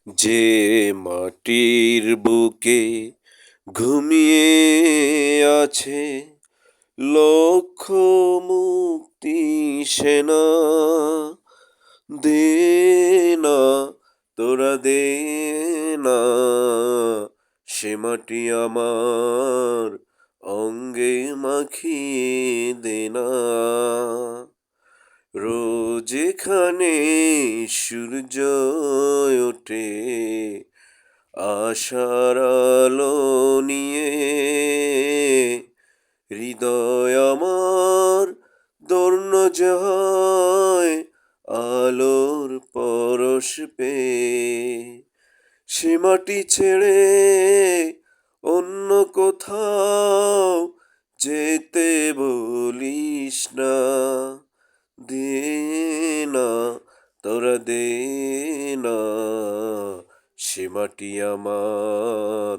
যে মাটির বুকে ঘুমিয়ে আছে লক্ষ মুক্তি সেনা, দে না তোরা দে না সে মাটি আমার অঙ্গে মাখিয়ে দে না। রোজ এখানে সূর্য ওঠে আশার আলো নিয়ে, হৃদয় আমার দর্ণ যায় আলোর পরশ পেয়ে। সে মাটি ছেড়ে অন্য কোথাও যেতে বলিস না, দে না তোরা দে না সে মাটি আমার